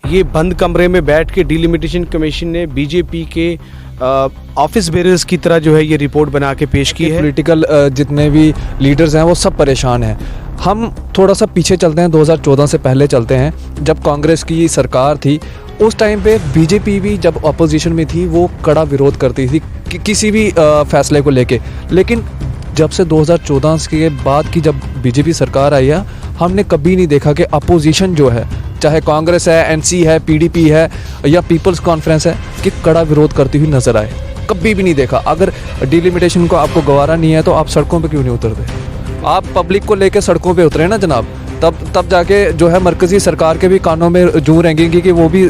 ये बंद कमरे में बैठ के डिलिमिटेशन कमीशन ने बीजेपी के ऑफिस बेरर्स की तरह जो है ये रिपोर्ट बना के पेश की है। पॉलिटिकल जितने भी लीडर्स हैं वो सब परेशान हैं। हम थोड़ा सा पीछे चलते हैं, 2014 से पहले चलते हैं, जब कांग्रेस की सरकार थी उस टाइम पे बीजेपी भी जब अपोजिशन में थी वो कड़ा विरोध करती थी किसी भी फैसले को लेके। लेकिन जब से 2014 के बाद की जब बीजेपी सरकार आई है, हमने कभी नहीं देखा कि अपोजिशन जो है, चाहे कांग्रेस है, एनसी है, पीडीपी है या पीपल्स कॉन्फ्रेंस है, कि कड़ा विरोध करती हुई नजर आए। कभी भी नहीं देखा। अगर डिलिमिटेशन को आपको गवारा नहीं है तो आप सड़कों पे क्यों नहीं उतरते? आप पब्लिक को लेकर सड़कों पे उतरे ना जनाब, तब जाके जो है मरकजी सरकार के भी कानों में जूं रहेंगी कि वो भी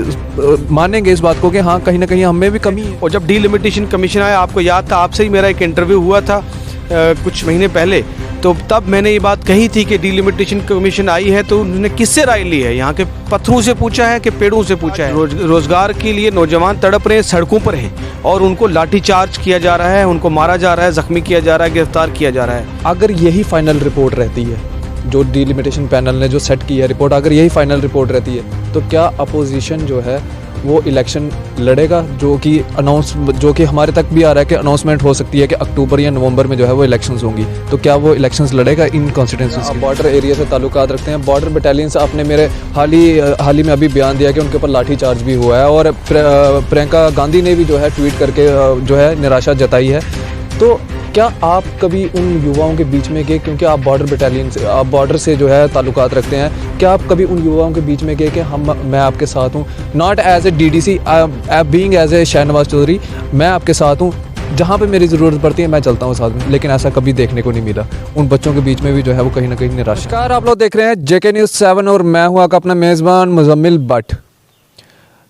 मानेंगे इस बात को कि हाँ कहीं ना कहीं हमें भी कमी है। और जब डिलिमिटेशन कमीशन आया, आपको याद था, आपसे ही मेरा एक इंटरव्यू हुआ था कुछ महीने पहले, तो तब मैंने ये बात कही थी कि डिलिमिटेशन कमीशन आई है तो उन्होंने किससे राय ली है, यहाँ के पत्थरों से पूछा है कि पेड़ों से पूछा है। रोजगार के लिए नौजवान तड़प रहे हैं, सड़कों पर हैं और उनको लाठीचार्ज किया जा रहा है, उनको मारा जा रहा है, जख्मी किया जा रहा है, गिरफ्तार किया जा रहा है। अगर यही फाइनल रिपोर्ट रहती है, जो डिलिमिटेशन पैनल ने जो सेट की है रिपोर्ट, अगर यही फाइनल रिपोर्ट रहती है तो क्या अपोजिशन जो है वो इलेक्शन लड़ेगा? जो कि हमारे तक भी आ रहा है कि अनाउंसमेंट हो सकती है कि अक्टूबर या नवंबर में जो है वो इलेक्शंस होंगी, तो क्या वो इलेक्शंस लड़ेगा इन कॉन्स्टिट्यूंसीज? बॉर्डर एरिया से ताल्लुकात रखते हैं, बॉर्डर बटालियन से आपने मेरे हाल ही में अभी बयान दिया कि उनके ऊपर लाठीचार्ज भी हुआ है और प्रियंका गांधी ने भी जो है ट्वीट करके जो है निराशा जताई है। तो क्या आप कभी उन युवाओं के बीच में गए, क्योंकि आप बॉर्डर से जो है ताल्लुकात रखते हैं, क्या आप कभी उन युवाओं के बीच में गए कि मैं आपके साथ हूँ, not as a DDC being as a Shahnawaz Chaudhary, मैं आपके साथ हूँ, जहाँ पे मेरी ज़रूरत पड़ती है मैं चलता हूँ साथ में? लेकिन ऐसा कभी देखने को नहीं मिला। उन बच्चों के बीच में भी जो है वो कहीं ना कहीं निराशा। नमस्कार, आप लोग देख रहे हैं JK News 7 और मैं हूँ आपका अपना मेज़बान मुजम्मिल भट्ट।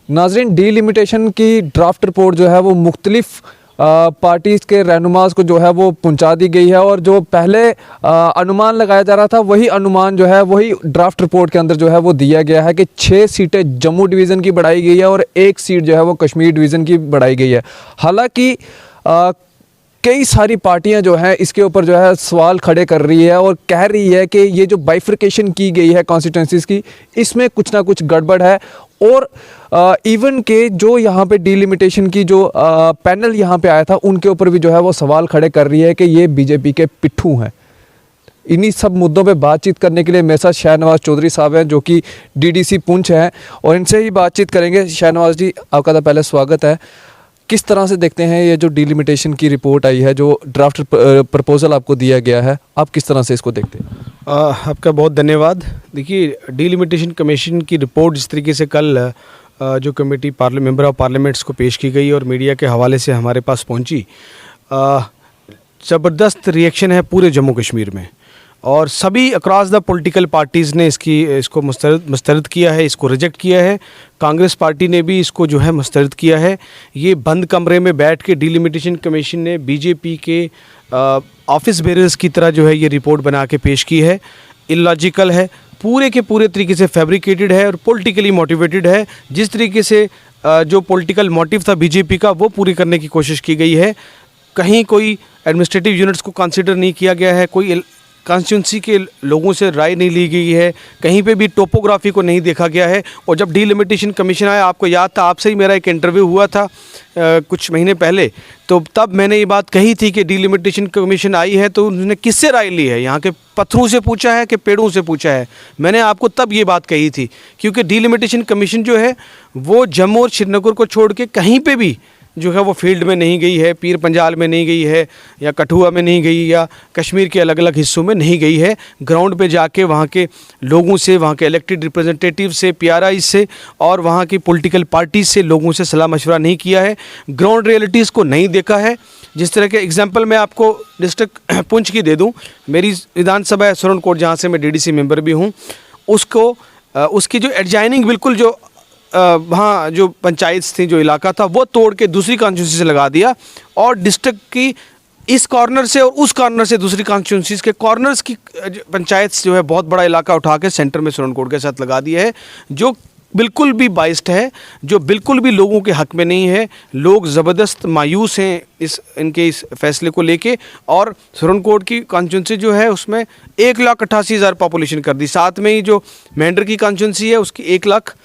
नाज़रीन, डिलिमिटेशन की ड्राफ्ट रिपोर्ट जो है वो मुख्तलिफ पार्टीज़ के रहनुमाज को जो है वो पहुंचा दी गई है और जो पहले अनुमान लगाया जा रहा था वही अनुमान जो है वही ड्राफ्ट रिपोर्ट के अंदर जो है वो दिया गया है कि 6 सीटें जम्मू डिवीज़न की बढ़ाई गई है और 1 सीट जो है वो कश्मीर डिवीज़न की बढ़ाई गई है। हालांकि कई सारी पार्टियां जो हैं इसके ऊपर जो है सवाल खड़े कर रही है और कह रही है कि ये जो बाइफर्केशन की गई है कॉन्स्टिट्यूंसीज़ की, इसमें कुछ ना कुछ गड़बड़ है। और इवन के जो यहाँ पे डिलिमिटेशन की जो पैनल यहाँ पे आया था उनके ऊपर भी जो है वो सवाल खड़े कर रही है कि ये बीजेपी के पिट्ठू हैं। इन्हीं सब मुद्दों पे बातचीत करने के लिए मेरे साथ शाहनवाज चौधरी साहब हैं जो कि डीडीसी पुंछ हैं और इनसे ही बातचीत करेंगे। शाहनवाज जी, आपका तो पहले स्वागत है। किस तरह से देखते हैं ये जो डिलिमिटेशन की रिपोर्ट आई है, जो ड्राफ्ट प्रपोजल आपको दिया गया है, आप किस तरह से इसको देखते हैं? आपका बहुत धन्यवाद। देखिए, डिलिमिटेशन कमीशन की रिपोर्ट जिस तरीके से कल जो कमेटी मेंबर ऑफ पार्लियामेंट्स को पेश की गई और मीडिया के हवाले से हमारे पास पहुंची, ज़बरदस्त रिएक्शन है पूरे जम्मू कश्मीर में और सभी अक्रॉस द पॉलिटिकल पार्टीज़ ने इसको मुस्तरद किया है, इसको रिजेक्ट किया है। कांग्रेस पार्टी ने भी इसको जो है मुस्तरद किया है। ये बंद कमरे में बैठ के डिलिमिटेशन कमीशन ने बीजेपी के ऑफिस बेरर्स की तरह जो है ये रिपोर्ट बना के पेश की है। इलॉजिकल है, पूरे के पूरे तरीके से फैब्रिकेटेड है और पॉलिटिकली मोटिवेटेड है। जिस तरीके से जो पॉलिटिकल मोटिव था बीजेपी का वो पूरी करने की कोशिश की गई है। कहीं कोई एडमिनिस्ट्रेटिव यूनिट्स को कंसिडर नहीं किया गया है, कोई कॉन्स्टिट्यूंसी के लोगों से राय नहीं ली गई है, कहीं पे भी टोपोग्राफी को नहीं देखा गया है। और जब डिलिमिटेशन कमीशन आया, आपको याद था, आपसे ही मेरा एक इंटरव्यू हुआ था कुछ महीने पहले, तो तब मैंने ये बात कही थी कि डिलिमिटेशन कमीशन आई है तो उन्होंने किससे राय ली है, यहाँ के पत्थरों से पूछा है कि पेड़ों से पूछा है। मैंने आपको तब ये बात कही थी क्योंकि डिलिमिटेशन कमीशन जो है वो जम्मू और श्रीनगर को छोड़ के कहीं पर भी जो है वो फील्ड में नहीं गई है, पीर पंजाल में नहीं गई है या कठुआ में नहीं गई या कश्मीर के अलग अलग हिस्सों में नहीं गई है। ग्राउंड पे जाके वहाँ के लोगों से, वहाँ के इलेक्टेड रिप्रेजेंटेटिव से, PRI से और वहाँ की पॉलिटिकल पार्टीज से लोगों से सलाह मशवरा नहीं किया है, ग्राउंड रियलिटीज़ को नहीं देखा है। जिस तरह के एग्जाम्पल मैं आपको डिस्ट्रिक्ट पुंछ की दे दूँ, मेरी विधानसभा है सुरनकोट, जहाँ से मैं DDC मेंबर भी हूँ, उसकी जो एडजाइनिंग बिल्कुल जो वहाँ जो पंचायत थी, जो इलाका था, वो तोड़ के दूसरी कॉन्स्टिट्यूंसी से लगा दिया और डिस्ट्रिक्ट की इस कॉर्नर से और उस कॉर्नर से दूसरी कॉन्स्टिट्यूंसीज के कॉर्नर्स की पंचायत जो है बहुत बड़ा इलाका उठा के सेंटर में सुरनकोट के साथ लगा दिया है, जो बिल्कुल भी बाइस्ड है, जो बिल्कुल भी लोगों के हक में नहीं है। लोग ज़बरदस्त मायूस हैं इनके इस फैसले को लेके। और सुरनकोट की कॉन्स्टिट्यूंसी जो है उसमें 1,88,000 पॉपुलेशन कर दी। साथ में ही जो मेंढर की कॉन्स्टिट्यूंसी है उसकी 1,00,000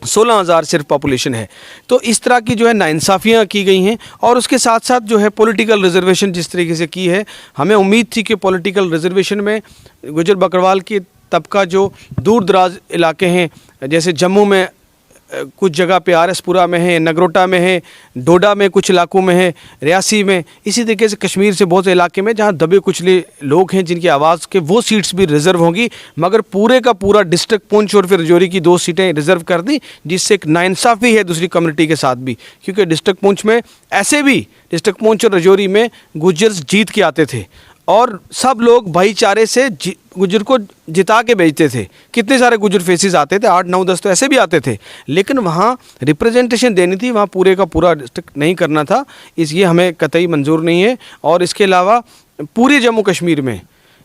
16,000 सिर्फ पॉपुलेशन है। तो इस तरह की जो है नाइंसाफ़ियाँ की गई हैं और उसके साथ साथ जो है पॉलिटिकल रिजर्वेशन जिस तरीके से की है, हमें उम्मीद थी कि पॉलिटिकल रिजर्वेशन में गुजर बकरवाल की तबका जो दूर दराज इलाके हैं, जैसे जम्मू में कुछ जगह पे आरएसपुरा में है, नगरोटा में है, डोडा में कुछ इलाकों में है, रियासी में, इसी तरीके से कश्मीर से बहुत से इलाके में जहाँ दबे कुचले लोग हैं जिनकी आवाज़ के वो सीट्स भी रिज़र्व होंगी। मगर पूरे का पूरा डिस्ट्रिक्ट पुंछ और फिर रजौरी की 2 सीटें रिज़र्व कर दी, जिससे एक नाइंसाफ़ी है दूसरी कम्युनिटी के साथ भी, क्योंकि डिस्ट्रिक्ट पुंछ में ऐसे भी डिस्ट्रिक्ट पुंछ और रजौरी में गुज्जर जीत के आते थे और सब लोग भाईचारे से गुज्जर को जिता के भेजते थे। कितने सारे गुज्जर फेसेस आते थे, 8 9 10 तो ऐसे भी आते थे, लेकिन वहाँ रिप्रेजेंटेशन देनी थी, वहाँ पूरे का पूरा डिस्ट्रिक्ट नहीं करना था। इसलिए हमें कतई मंजूर नहीं है। और इसके अलावा पूरे जम्मू कश्मीर में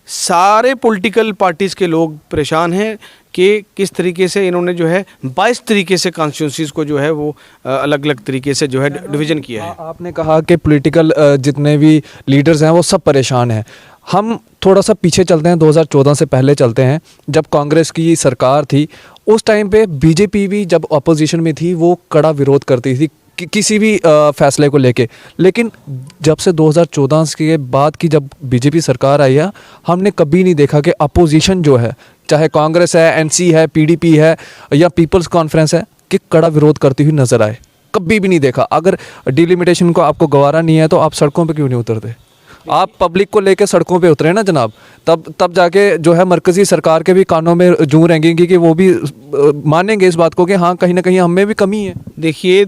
सारे पॉलिटिकल पार्टीज़ के लोग परेशान हैं कि किस तरीके से इन्होंने जो है 22 तरीके से कॉन्स्टिट्यूंसीज़ को जो है वो अलग अलग तरीके से जो है डिवीज़न किया है। आपने कहा कि पॉलिटिकल जितने भी लीडर्स हैं वो सब परेशान हैं। हम थोड़ा सा पीछे चलते हैं, 2014 से पहले चलते हैं, जब कांग्रेस की सरकार थी उस टाइम पे बीजेपी भी जब अपोजिशन में थी वो कड़ा विरोध करती थी किसी भी फैसले को लेके। लेकिन जब से 2014 के बाद की जब बीजेपी सरकार आई है, हमने कभी नहीं देखा कि अपोजिशन जो है, चाहे कांग्रेस है, एनसी है, पीडीपी है या पीपल्स कॉन्फ्रेंस है, कि कड़ा विरोध करती हुई नज़र आए। कभी भी नहीं देखा। अगर डिलिमिटेशन को आपको गवारा नहीं है तो आप सड़कों पे क्यों नहीं उतरते? आप पब्लिक को लेके सड़कों पे उतरे ना जनाब, तब जाके जो है मरकज़ी सरकार के भी कानों में जूं रहेंगी कि वो भी मानेंगे इस बात को कि हाँ कहीं ना कहीं हम में भी कमी है। देखिए,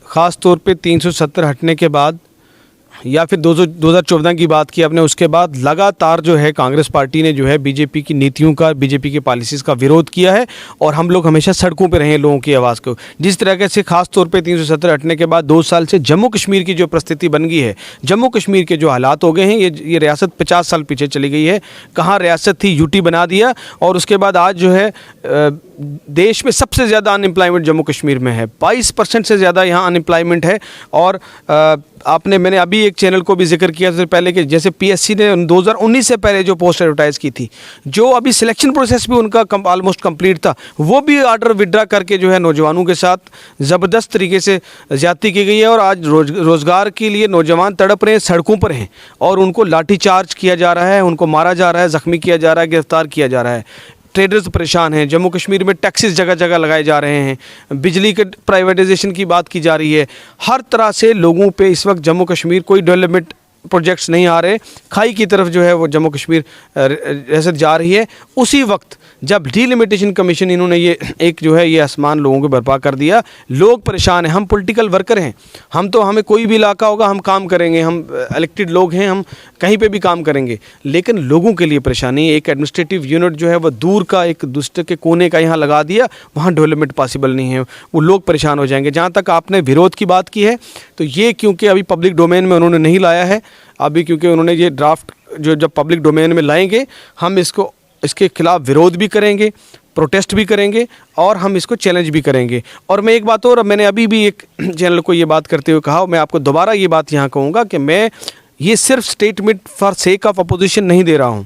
ख़ास तौर पे 370 हटने के बाद या फिर 2014 की बात की आपने, उसके बाद लगातार जो है कांग्रेस पार्टी ने जो है बीजेपी की नीतियों का, बीजेपी के पॉलिसीज़ का विरोध किया है और हम लोग हमेशा सड़कों पे रहे हैं लोगों की आवाज़ को। जिस तरह से ख़ास तौर पे 370 हटने के बाद 2 साल से जम्मू कश्मीर की जो परिस्थिति बन गई है, जम्मू कश्मीर के जो हालात हो गए हैं, ये रियासत 50 साल पीछे चली गई है। कहाँ रियासत थी, यूटी बना दिया। और उसके बाद आज जो है देश में सबसे ज़्यादा अनएम्प्लॉयमेंट जम्मू कश्मीर में है, 22% से ज़्यादा यहाँ अनएम्प्लॉयमेंट है। और मैंने अभी एक चैनल को भी जिक्र किया उससे पहले कि जैसे पीएससी ने 2019 से पहले जो पोस्ट एडवर्टाइज़ की थी, जो अभी सिलेक्शन प्रोसेस भी उनका ऑलमोस्ट कंप्लीट था, वो भी ऑर्डर विड्रा करके जो है नौजवानों के साथ ज़बरदस्त तरीके से ज़्यादती की गई है। और आज रोज़गार के लिए नौजवान तड़प रहे हैं, सड़कों पर हैं और उनको लाठीचार्ज किया जा रहा है, उनको मारा जा रहा है, ज़ख्मी किया जा रहा है, गिरफ्तार किया जा रहा है। ट्रेडर्स परेशान हैं। जम्मू कश्मीर में टैक्सेस जगह जगह लगाए जा रहे हैं, बिजली के प्राइवेटाइजेशन की बात की जा रही है। हर तरह से लोगों पे इस वक्त जम्मू कश्मीर कोई डेवलपमेंट प्रोजेक्ट्स नहीं आ रहे, खाई की तरफ जो है वो जम्मू कश्मीर रियासत जा रही है। उसी वक्त जब डिलिमिटेशन कमीशन इन्होंने ये एक जो है ये आसमान लोगों को बर्पा कर दिया, लोग परेशान हैं। हम पॉलिटिकल वर्कर हैं, हमें कोई भी इलाका होगा हम काम करेंगे, हम इलेक्टेड लोग हैं, हम कहीं पे भी काम करेंगे, लेकिन लोगों के लिए परेशानी। एक एडमिनिस्ट्रेटिव यूनिट जो है वो दूर का एक दूसरे के कोने का यहाँ लगा दिया, वहाँ डेवलपमेंट पॉसिबल नहीं है, वो लोग परेशान हो जाएंगे। जहाँ तक आपने विरोध की बात की है, तो ये क्योंकि अभी पब्लिक डोमेन में उन्होंने नहीं लाया है, अभी क्योंकि उन्होंने ये ड्राफ्ट जो जब पब्लिक डोमेन में लाएंगे, हम इसके खिलाफ विरोध भी करेंगे, प्रोटेस्ट भी करेंगे और हम इसको चैलेंज भी करेंगे। और मैं एक बात और, मैंने अभी भी एक चैनल को ये बात करते हुए कहा, मैं आपको दोबारा ये बात यहाँ कहूँगा कि मैं ये सिर्फ statement for sake of opposition नहीं दे रहा हूँ।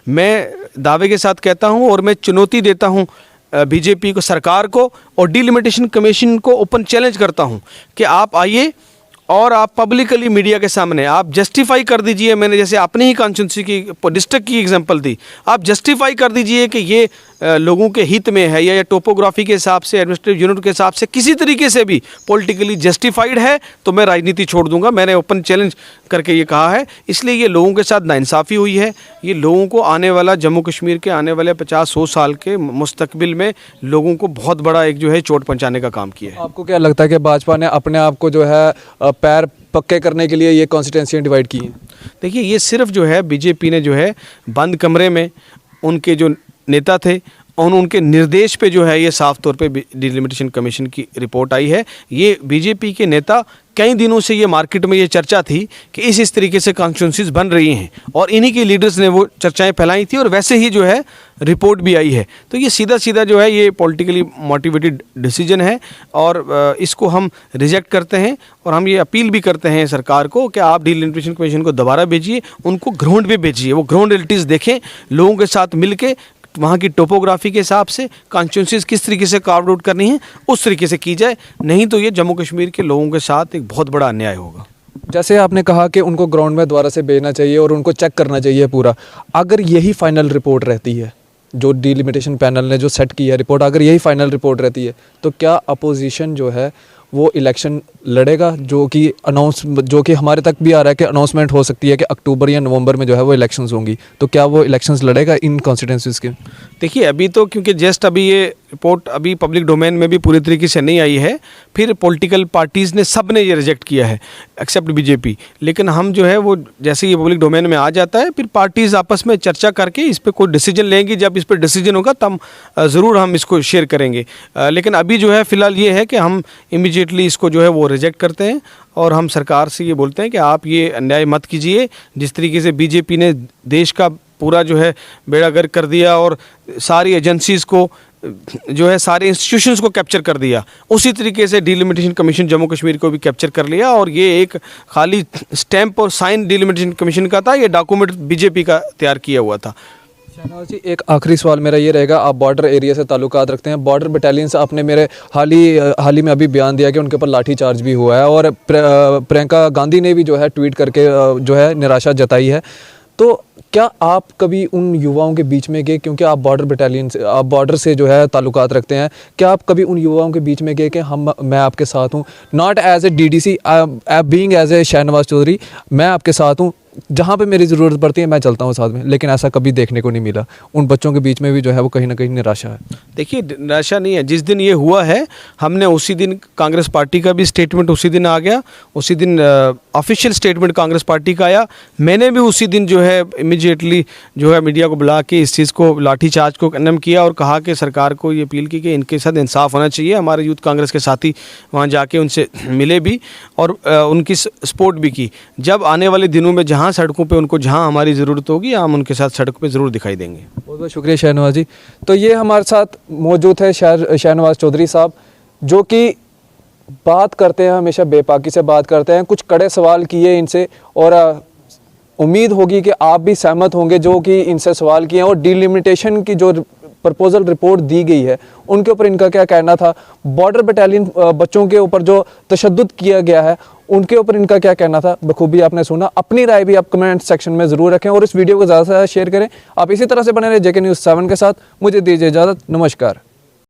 मैं दावे के साथ कहता हूँ और मैं चुनौती देता हूँ बीजेपी को, सरकार को और डिलिमिटेशन कमीशन को ओपन चैलेंज करता हूँ कि आप आइए और आप पब्लिकली मीडिया के सामने आप जस्टिफाई कर दीजिए। मैंने जैसे अपनी ही कॉन्स्टिट्यूंसी की डिस्ट्रिक्ट की एग्जांपल दी, आप जस्टिफाई कर दीजिए कि ये लोगों के हित में है या टोपोग्राफी के हिसाब से, एडमिनिस्ट्रेटिव यूनिट के हिसाब से किसी तरीके से भी पॉलिटिकली जस्टिफाइड है, तो मैं राजनीति छोड़ दूंगा। मैंने ओपन चैलेंज करके ये कहा है। इसलिए ये लोगों के साथ नाइंसाफ़ी हुई है। ये लोगों को आने वाला जम्मू कश्मीर के आने वाले 50-100 साल के मुस्तकबिल में लोगों को बहुत बड़ा एक जो है चोट पहुँचाने का काम किया है। आपको क्या लगता है कि भाजपा ने अपने आप को जो है पैर पक्के करने के लिए ये कॉन्स्टिट्यूंसियाँ डिवाइड की हैं? देखिए, ये सिर्फ जो है बीजेपी ने जो है बंद कमरे में उनके जो नेता थे और उनके निर्देश पे जो है ये साफ तौर पे डिलिमिटेशन कमीशन की रिपोर्ट आई है। ये बीजेपी के नेता कई दिनों से ये मार्केट में ये चर्चा थी कि इस तरीके से कॉन्स्टिट्यूंसीज बन रही हैं और इन्हीं के लीडर्स ने वो चर्चाएं फैलाई थी और वैसे ही जो है रिपोर्ट भी आई है। तो ये सीधा जो है ये पॉलिटिकली मोटिवेटेड डिसीजन है और इसको हम रिजेक्ट करते हैं और हम ये अपील भी करते हैं सरकार को कि आप डिलिमिटेशन कमीशन को दोबारा भेजिए, उनको ग्राउंड पे भेजिए, वो ग्राउंड रियलिटीज़ देखें, लोगों के साथ मिल के वहाँ की टोपोग्राफी के हिसाब से कॉन्स्टिट्यूंसीज किस तरीके से कार्व आउट करनी है उस तरीके से की जाए, नहीं तो ये जम्मू कश्मीर के लोगों के साथ एक बहुत बड़ा अन्याय होगा। जैसे आपने कहा कि उनको ग्राउंड में दोबारा से भेजना चाहिए और उनको चेक करना चाहिए पूरा, अगर यही फाइनल रिपोर्ट रहती है, जो डिलिमिटेशन पैनल ने जो सेट की है रिपोर्ट, अगर यही फाइनल रिपोर्ट रहती है, तो क्या अपोजिशन जो है वो इलेक्शन लड़ेगा, जो कि हमारे तक भी आ रहा है कि अनाउंसमेंट हो सकती है कि अक्टूबर या नवंबर में जो है वो इलेक्शंस होंगी, तो क्या वो इलेक्शंस लड़ेगा इन कॉन्स्टिट्यूंसीज के? देखिए अभी तो क्योंकि जस्ट अभी ये रिपोर्ट अभी पब्लिक डोमेन में भी पूरी तरीके से नहीं आई है, फिर पॉलिटिकल पार्टीज़ ने सब ने ये रिजेक्ट किया है एक्सेप्ट बीजेपी, लेकिन हम जो है वो जैसे ये पब्लिक डोमेन में आ जाता है फिर पार्टीज़ आपस में चर्चा करके इस पर कोई डिसीजन लेंगी, जब इस पर डिसीजन होगा तब ज़रूर हम इसको शेयर करेंगे। लेकिन अभी जो है फ़िलहाल ये है कि हम इमीडिएटली इसको जो है वो रिजेक्ट करते हैं और हम सरकार से ये बोलते हैं कि आप ये अन्याय मत कीजिए। जिस तरीके से बीजेपी ने देश का पूरा जो है बेड़ा गर्क कर दिया और सारी एजेंसीज़ को जो है सारे इंस्टीट्यूशंस को कैप्चर कर दिया, उसी तरीके से डिलिमिटेशन कमीशन जम्मू कश्मीर को भी कैप्चर कर लिया और ये एक खाली स्टैंप और साइन डिलिमिटेशन कमीशन का था, ये डॉक्यूमेंट बीजेपी का तैयार किया हुआ था। शहनवाज जी, एक आखिरी सवाल मेरा ये रहेगा, आप बॉर्डर एरिया से ताल्लुकात रखते हैं, बॉर्डर बटालियंस, आपने मेरे हाल ही में अभी बयान दिया कि उनके ऊपर लाठी चार्ज भी हुआ है और प्रियंका गांधी ने भी जो है ट्वीट करके जो है निराशा जताई है, तो क्या आप कभी उन युवाओं के बीच में गए, क्योंकि आप बॉर्डर से जो है ताल्लुकात रखते हैं, क्या आप कभी उन युवाओं के बीच में गए कि मैं आपके साथ हूँ, not as a DDC, being as a Shahnawaz Chaudhary, मैं आपके साथ हूँ, जहाँ पे मेरी ज़रूरत पड़ती है मैं चलता हूँ साथ में, लेकिन ऐसा कभी देखने को नहीं मिला। उन बच्चों के बीच में भी जो है वो कहीं ना कहीं निराशा है। देखिए निराशा नहीं है, जिस दिन ये हुआ है हमने उसी दिन कांग्रेस पार्टी का भी स्टेटमेंट उसी दिन आ गया, उसी दिन ऑफिशियल स्टेटमेंट कांग्रेस पार्टी का आया, मैंने भी उसी दिन जो है इमीडिएटली जो है मीडिया को बुला के इस चीज़ को लाठीचार्ज को कंडेम किया और कहा कि सरकार को ये अपील की कि इनके साथ इंसाफ होना चाहिए। हमारे यूथ कांग्रेस के साथी वहाँ जाके उनसे मिले भी और उनकी सपोर्ट भी की। जब आने वाले दिनों में जहाँ सड़कों पे उनको जहाँ हमारी ज़रूरत होगी हम उनके साथ सड़क पे ज़रूर दिखाई देंगे। बहुत बहुत शुक्रिया शहनवाज जी। तो ये हमारे साथ मौजूद है शहनवाज चौधरी साहब, जो कि बात करते हैं, हमेशा बेपाकी से बात करते हैं, कुछ कड़े सवाल किए इनसे और उम्मीद होगी कि आप भी सहमत होंगे जो कि इनसे सवाल किए हैं, और डिलिमिटेशन की जो प्रपोजल रिपोर्ट दी गई है उनके ऊपर इनका क्या कहना था, बॉर्डर बटालियन बच्चों के ऊपर जो तशद्दुद किया गया है उनके ऊपर इनका क्या कहना था, बखूबी आपने सुना। अपनी राय भी आप कमेंट सेक्शन में ज़रूर रखें और इस वीडियो को ज़्यादा से ज़्यादा शेयर करें। आप इसी तरह से बने रहे JK News 7 के साथ। मुझे दीजिए इजाज़त, नमस्कार।